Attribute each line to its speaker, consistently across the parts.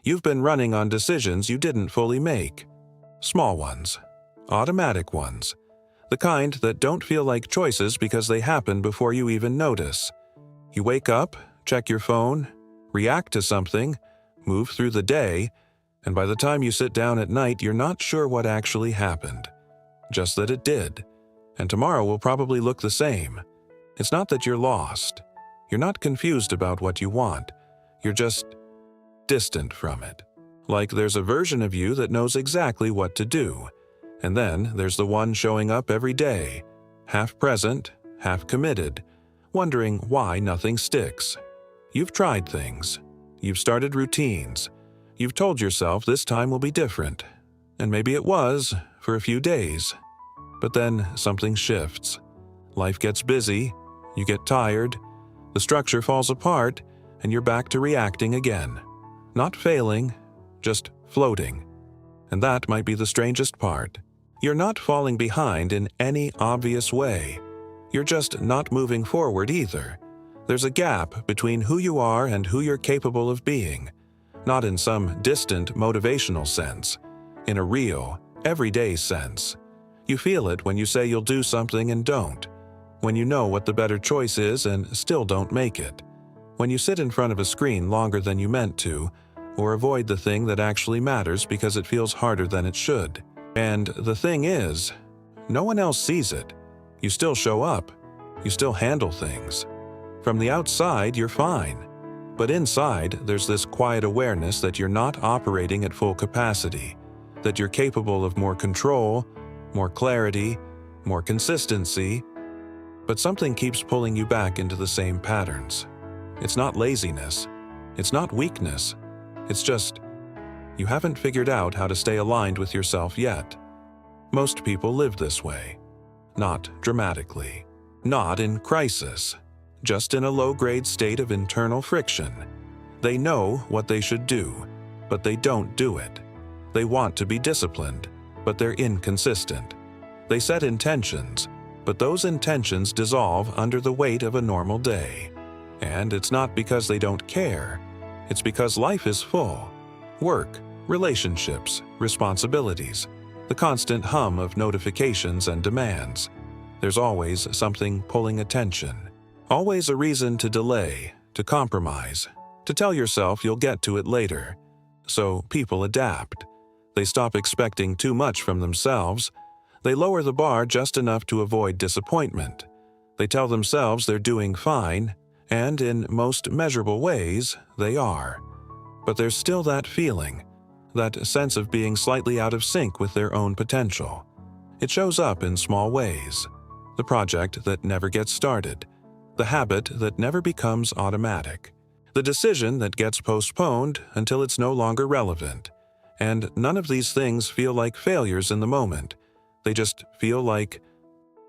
Speaker 1: You've been running on decisions you didn't fully make. Small ones. Automatic ones. The kind that don't feel like choices because they happen before you even notice. You wake up, check your phone, react to something, move through the day, and by the time you sit down at night, you're not sure what actually happened. Just that it did. And tomorrow will probably look the same. It's not that you're lost. You're not confused about what you want. You're just distant from it. Like there's a version of you that knows exactly what to do. And then there's the one showing up every day, half present, half committed, wondering why nothing sticks. You've tried things. You've started routines. You've told yourself this time will be different. And maybe it was, for a few days. But then something shifts. Life gets busy, you get tired, the structure falls apart, and you're back to reacting again. Not failing, just floating. And that might be the strangest part. You're not falling behind in any obvious way. You're just not moving forward either. There's a gap between who you are and who you're capable of being. Not in some distant motivational sense. In a real, everyday sense. You feel it when you say you'll do something and don't. When you know what the better choice is and still don't make it. When you sit in front of a screen longer than you meant to, or avoid the thing that actually matters because it feels harder than it should. And the thing is, no one else sees it. You still show up. You still handle things. From the outside, you're fine. But inside, there's this quiet awareness that you're not operating at full capacity, that you're capable of more control, more clarity, more consistency, but something keeps pulling you back into the same patterns. It's not laziness. It's not weakness. It's just, you haven't figured out how to stay aligned with yourself yet. Most people live this way. Not dramatically. Not in crisis. Just in a low-grade state of internal friction. They know what they should do, but they don't do it. They want to be disciplined, but they're inconsistent. They set intentions, but those intentions dissolve under the weight of a normal day. And it's not because they don't care. It's because life is full. Work, relationships, responsibilities, the constant hum of notifications and demands. There's always something pulling attention. Always a reason to delay, to compromise, to tell yourself you'll get to it later. So people adapt. They stop expecting too much from themselves. They lower the bar just enough to avoid disappointment. They tell themselves they're doing fine, and in most measurable ways, they are. But there's still that feeling, that sense of being slightly out of sync with their own potential. It shows up in small ways. The project that never gets started. The habit that never becomes automatic. The decision that gets postponed until it's no longer relevant. And none of these things feel like failures in the moment. They just feel like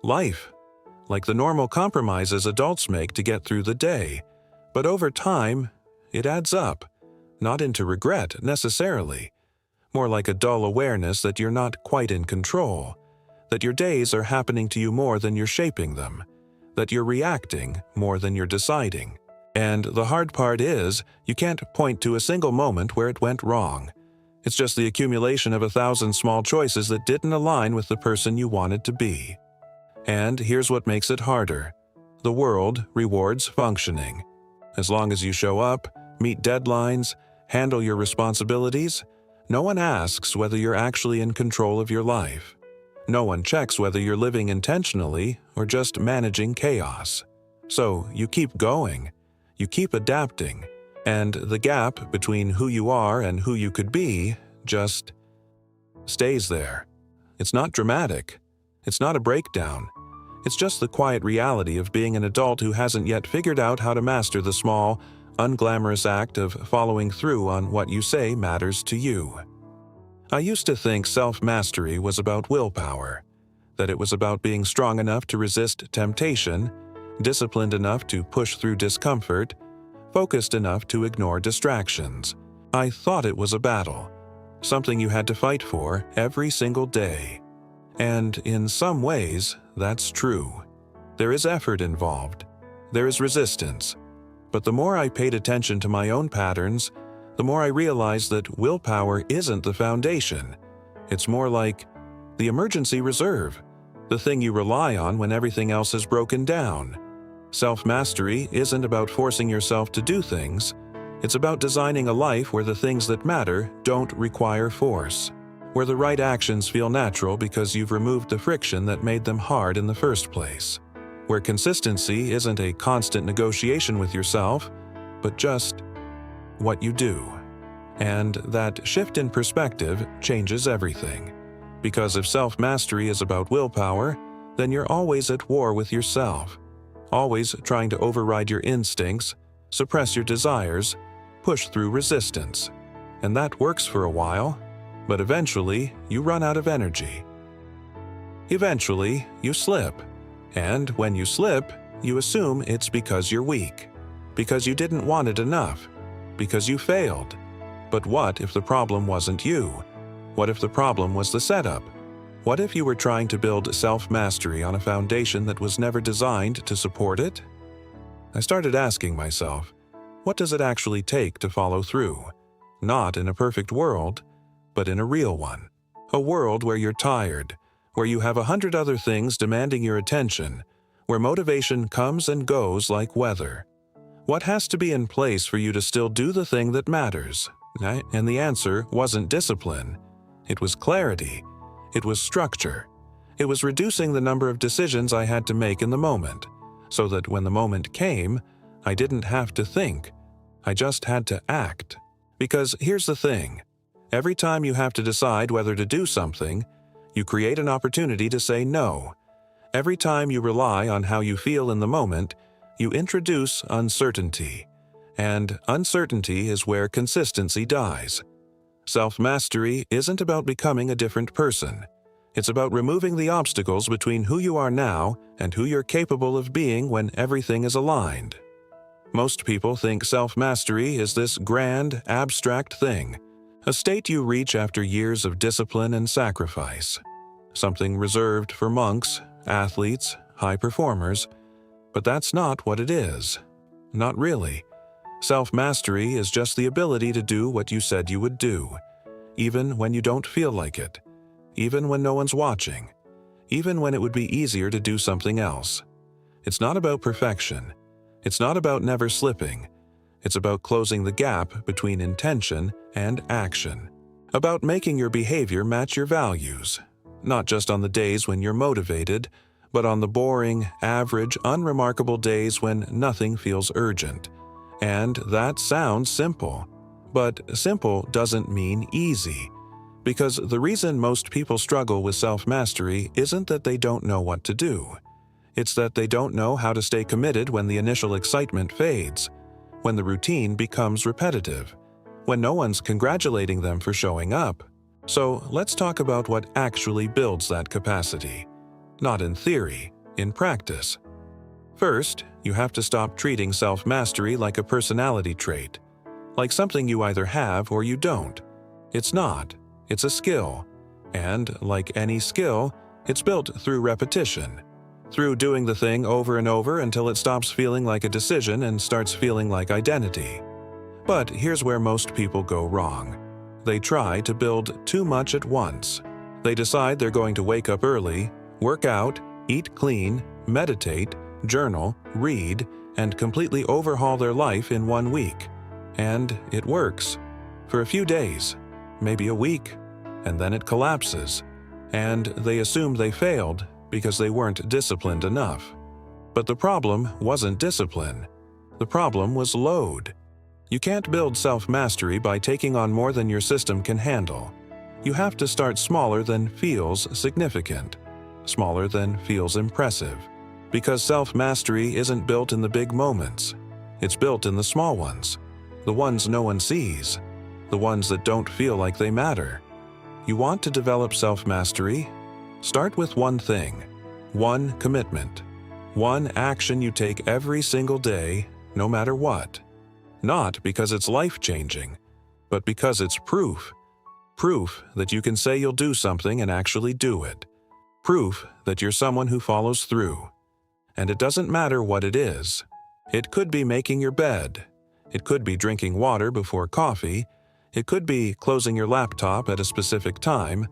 Speaker 1: life. Like the normal compromises adults make to get through the day. But over time, it adds up. Not into regret, necessarily. More like a dull awareness that you're not quite in control. That your days are happening to you more than you're shaping them. That you're reacting more than you're deciding. And the hard part is, you can't point to a single moment where it went wrong. It's just the accumulation of 1,000 small choices that didn't align with the person you wanted to be. And here's what makes it harder. The world rewards functioning. As long as you show up, meet deadlines, handle your responsibilities, no one asks whether you're actually in control of your life. No one checks whether you're living intentionally or just managing chaos. So you keep going, you keep adapting, and the gap between who you are and who you could be just stays there. It's not dramatic. It's not a breakdown. It's just the quiet reality of being an adult who hasn't yet figured out how to master the small, unglamorous act of following through on what you say matters to you. I used to think self-mastery was about willpower, that it was about being strong enough to resist temptation, disciplined enough to push through discomfort, focused enough to ignore distractions. I thought it was a battle, something you had to fight for every single day. And in some ways, that's true. There is effort involved. There is resistance. But the more I paid attention to my own patterns, the more I realize that willpower isn't the foundation. It's more like the emergency reserve, the thing you rely on when everything else is broken down. Self-mastery isn't about forcing yourself to do things. It's about designing a life where the things that matter don't require force, where the right actions feel natural because you've removed the friction that made them hard in the first place, where consistency isn't a constant negotiation with yourself, but just what you do. And that shift in perspective changes everything. Because if self-mastery is about willpower, then you're always at war with yourself, always trying to override your instincts, suppress your desires, push through resistance. And that works for a while, but eventually you run out of energy. Eventually, you slip. And when you slip, you assume it's because you're weak, because you didn't want it enough, because you failed. But what if the problem wasn't you? What if the problem was the setup? What if you were trying to build self-mastery on a foundation that was never designed to support it? I started asking myself, what does it actually take to follow through? Not in a perfect world, but in a real one. A world where you're tired, where you have 100 other things demanding your attention, where motivation comes and goes like weather. What has to be in place for you to still do the thing that matters? And the answer wasn't discipline. It was clarity. It was structure. It was reducing the number of decisions I had to make in the moment, so that when the moment came, I didn't have to think. I just had to act. Because here's the thing. Every time you have to decide whether to do something, you create an opportunity to say no. Every time you rely on how you feel in the moment, you introduce uncertainty. And uncertainty is where consistency dies. Self-mastery isn't about becoming a different person. It's about removing the obstacles between who you are now and who you're capable of being when everything is aligned. Most people think self-mastery is this grand, abstract thing, a state you reach after years of discipline and sacrifice, something reserved for monks, athletes, high performers. But that's not what it is. Not really. Self-mastery is just the ability to do what you said you would do, even when you don't feel like it, even when no one's watching, even when it would be easier to do something else. It's not about perfection. It's not about never slipping. It's about closing the gap between intention and action, about making your behavior match your values, not just on the days when you're motivated, but on the boring, average, unremarkable days when nothing feels urgent. And that sounds simple. But simple doesn't mean easy. Because the reason most people struggle with self-mastery isn't that they don't know what to do. It's that they don't know how to stay committed when the initial excitement fades, when the routine becomes repetitive, when no one's congratulating them for showing up. So let's talk about what actually builds that capacity. Not in theory, in practice. First, you have to stop treating self-mastery like a personality trait, like something you either have or you don't. It's not. It's a skill. And, like any skill, it's built through repetition, through doing the thing over and over until it stops feeling like a decision and starts feeling like identity. But here's where most people go wrong. They try to build too much at once. They decide they're going to wake up early, work out, eat clean, meditate, journal, read, and completely overhaul their life in 1 week. And it works. For a few days, maybe a week, and then it collapses. And they assumed they failed because they weren't disciplined enough. But the problem wasn't discipline. The problem was load. You can't build self-mastery by taking on more than your system can handle. You have to start smaller than feels significant, smaller than feels impressive. Because self-mastery isn't built in the big moments. It's built in the small ones, the ones no one sees, the ones that don't feel like they matter. You want to develop self-mastery? Start with one thing, one commitment, one action you take every single day, no matter what. Not because it's life-changing, but because it's proof. Proof that you can say you'll do something and actually do it. Proof that you're someone who follows through. And it doesn't matter what it is. It could be making your bed. It could be drinking water before coffee. It could be closing your laptop at a specific time.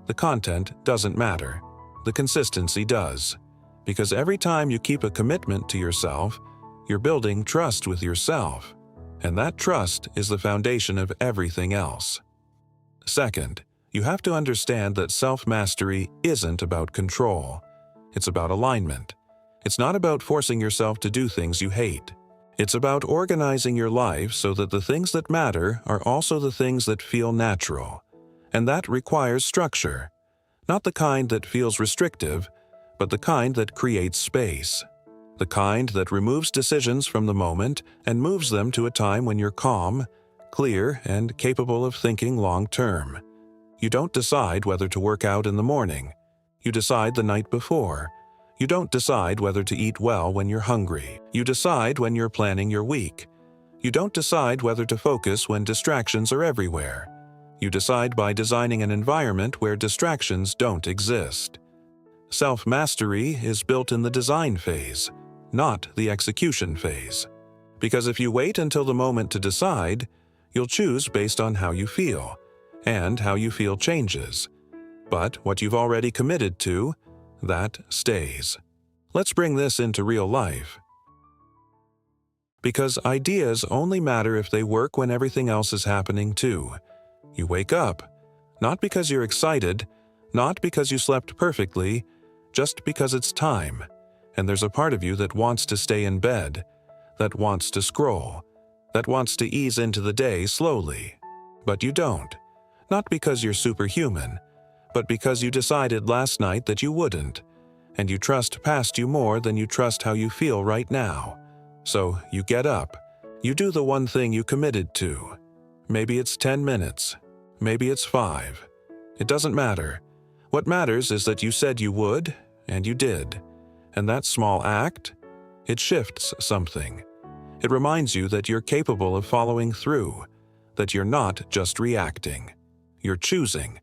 Speaker 1: The content doesn't matter. The consistency does. Because every time you keep a commitment to yourself, you're building trust with yourself. And that trust is the foundation of everything else. Second, you have to understand that self-mastery isn't about control. It's about alignment. It's not about forcing yourself to do things you hate. It's about organizing your life so that the things that matter are also the things that feel natural. And that requires structure. Not the kind that feels restrictive, but the kind that creates space. The kind that removes decisions from the moment and moves them to a time when you're calm, clear, and capable of thinking long-term. You don't decide whether to work out in the morning. You decide the night before. You don't decide whether to eat well when you're hungry. You decide when you're planning your week. You don't decide whether to focus when distractions are everywhere. You decide by designing an environment where distractions don't exist. Self-mastery is built in the design phase, not the execution phase. Because if you wait until the moment to decide, you'll choose based on how you feel, and how you feel changes. But what you've already committed to, that stays. Let's bring this into real life. Because ideas only matter if they work when everything else is happening too. You wake up, not because you're excited, not because you slept perfectly, just because it's time, and there's a part of you that wants to stay in bed, that wants to scroll, that wants to ease into the day slowly. But you don't. Not because you're superhuman, but because you decided last night that you wouldn't, and you trust past you more than you trust how you feel right now. So you get up. You do the one thing you committed to. Maybe it's 10 minutes. Maybe it's 5. It doesn't matter. What matters is that you said you would, and you did. And that small act, it shifts something. It reminds you that you're capable of following through, that you're not just reacting. You're choosing.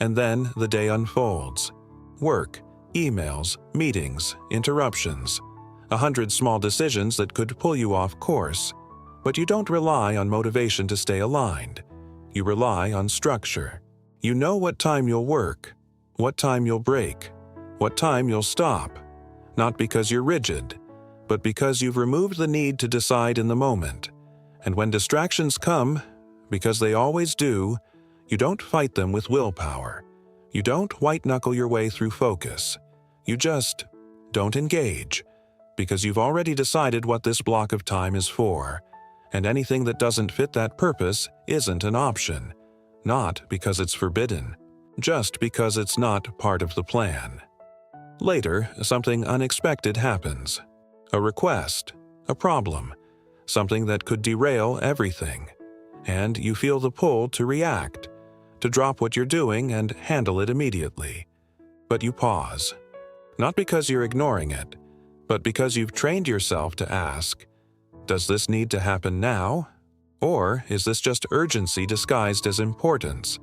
Speaker 1: And then the day unfolds. Work, emails, meetings, interruptions. 100 small decisions that could pull you off course. But you don't rely on motivation to stay aligned. You rely on structure. You know what time you'll work, what time you'll break, what time you'll stop. Not because you're rigid, but because you've removed the need to decide in the moment. And when distractions come, because they always do, you don't fight them with willpower. You don't white-knuckle your way through focus. You just don't engage, because you've already decided what this block of time is for, and anything that doesn't fit that purpose isn't an option, not because it's forbidden, just because it's not part of the plan. Later, something unexpected happens. A request, a problem, something that could derail everything, and you feel the pull to react, to drop what you're doing and handle it immediately. But you pause. Not because you're ignoring it, but because you've trained yourself to ask, does this need to happen now? Or is this just urgency disguised as importance?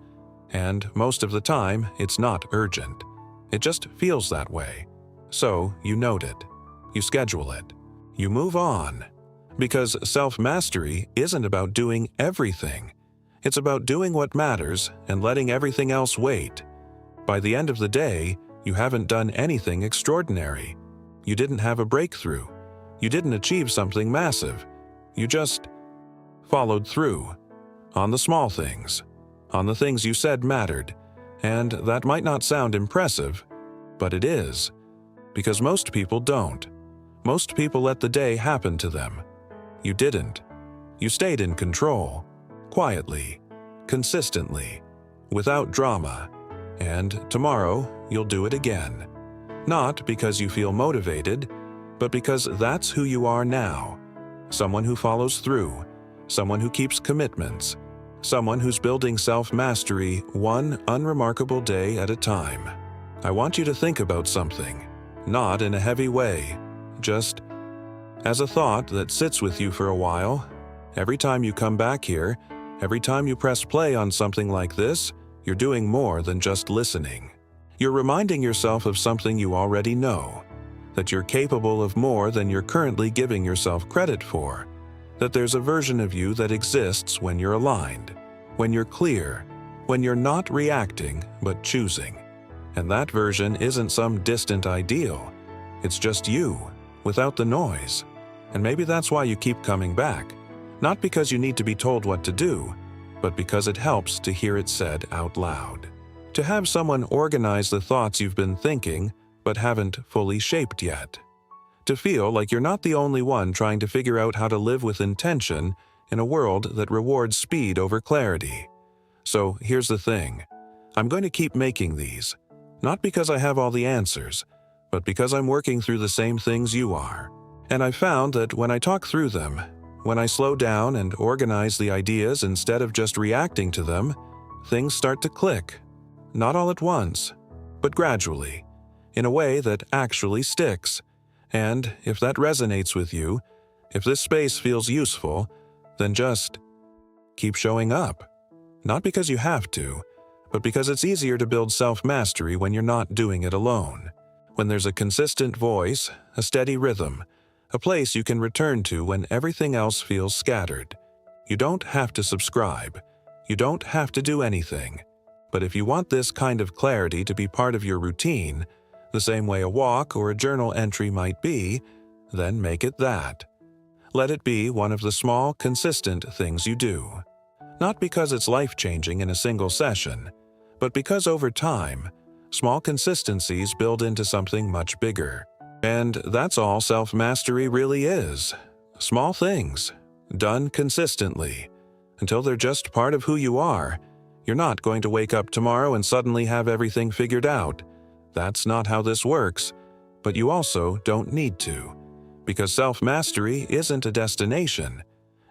Speaker 1: And most of the time, it's not urgent. It just feels that way. So you note it. You schedule it. You move on. Because self-mastery isn't about doing everything. It's about doing what matters and letting everything else wait. By the end of the day, you haven't done anything extraordinary. You didn't have a breakthrough. You didn't achieve something massive. You just followed through. On the small things. On the things you said mattered. And that might not sound impressive, but it is. Because most people don't. Most people let the day happen to them. You didn't. You stayed in control. Quietly, consistently, without drama, and tomorrow you'll do it again. Not because you feel motivated, but because that's who you are now. Someone who follows through, someone who keeps commitments, someone who's building self-mastery one unremarkable day at a time. I want you to think about something, not in a heavy way, just as a thought that sits with you for a while. Every time you come back here, every time you press play on something like this, you're doing more than just listening. You're reminding yourself of something you already know, that you're capable of more than you're currently giving yourself credit for, that there's a version of you that exists when you're aligned, when you're clear, when you're not reacting but choosing. And that version isn't some distant ideal. It's just you, without the noise. And maybe that's why you keep coming back. Not because you need to be told what to do, but because it helps to hear it said out loud. To have someone organize the thoughts you've been thinking but haven't fully shaped yet. To feel like you're not the only one trying to figure out how to live with intention in a world that rewards speed over clarity. So here's the thing. I'm going to keep making these, not because I have all the answers, but because I'm working through the same things you are. And I found that when I talk through them, when I slow down and organize the ideas instead of just reacting to them, things start to click. Not all at once, but gradually, in a way that actually sticks. And if that resonates with you, if this space feels useful, then just keep showing up. Not because you have to, but because it's easier to build self-mastery when you're not doing it alone. When there's a consistent voice, a steady rhythm, a place you can return to when everything else feels scattered. You don't have to subscribe. You don't have to do anything. But if you want this kind of clarity to be part of your routine, the same way a walk or a journal entry might be, then make it that. Let it be one of the small, consistent things you do. Not because it's life-changing in a single session, but because over time, small consistencies build into something much bigger. And that's all self-mastery really is. Small things, done consistently. Until they're just part of who you are, you're not going to wake up tomorrow and suddenly have everything figured out. That's not how this works, but you also don't need to. Because self-mastery isn't a destination.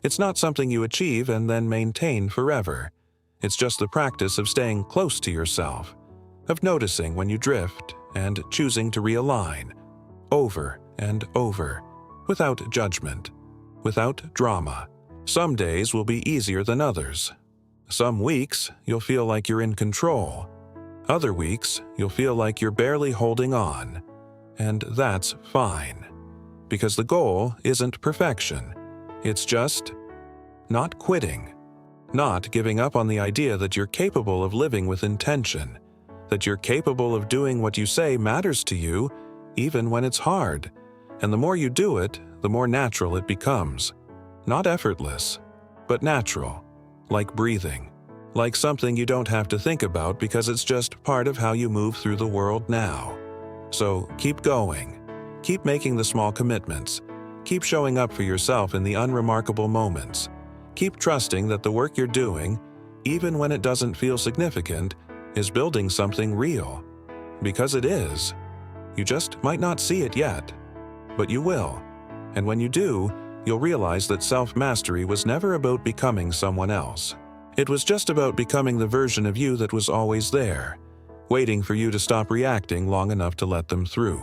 Speaker 1: It's not something you achieve and then maintain forever. It's just the practice of staying close to yourself, of noticing when you drift and choosing to realign. Over and over, without judgment, without drama. Some days will be easier than others. Some weeks, you'll feel like you're in control. Other weeks, you'll feel like you're barely holding on. And that's fine. Because the goal isn't perfection. It's just not quitting. Not giving up on the idea that you're capable of living with intention. That you're capable of doing what you say matters to you, even when it's hard. And the more you do it, the more natural it becomes. Not effortless, but natural. Like breathing. Like something you don't have to think about because it's just part of how you move through the world now. So keep going. Keep making the small commitments. Keep showing up for yourself in the unremarkable moments. Keep trusting that the work you're doing, even when it doesn't feel significant, is building something real. Because it is. You just might not see it yet, but you will. And when you do, you'll realize that self-mastery was never about becoming someone else. It was just about becoming the version of you that was always there, waiting for you to stop reacting long enough to let them through.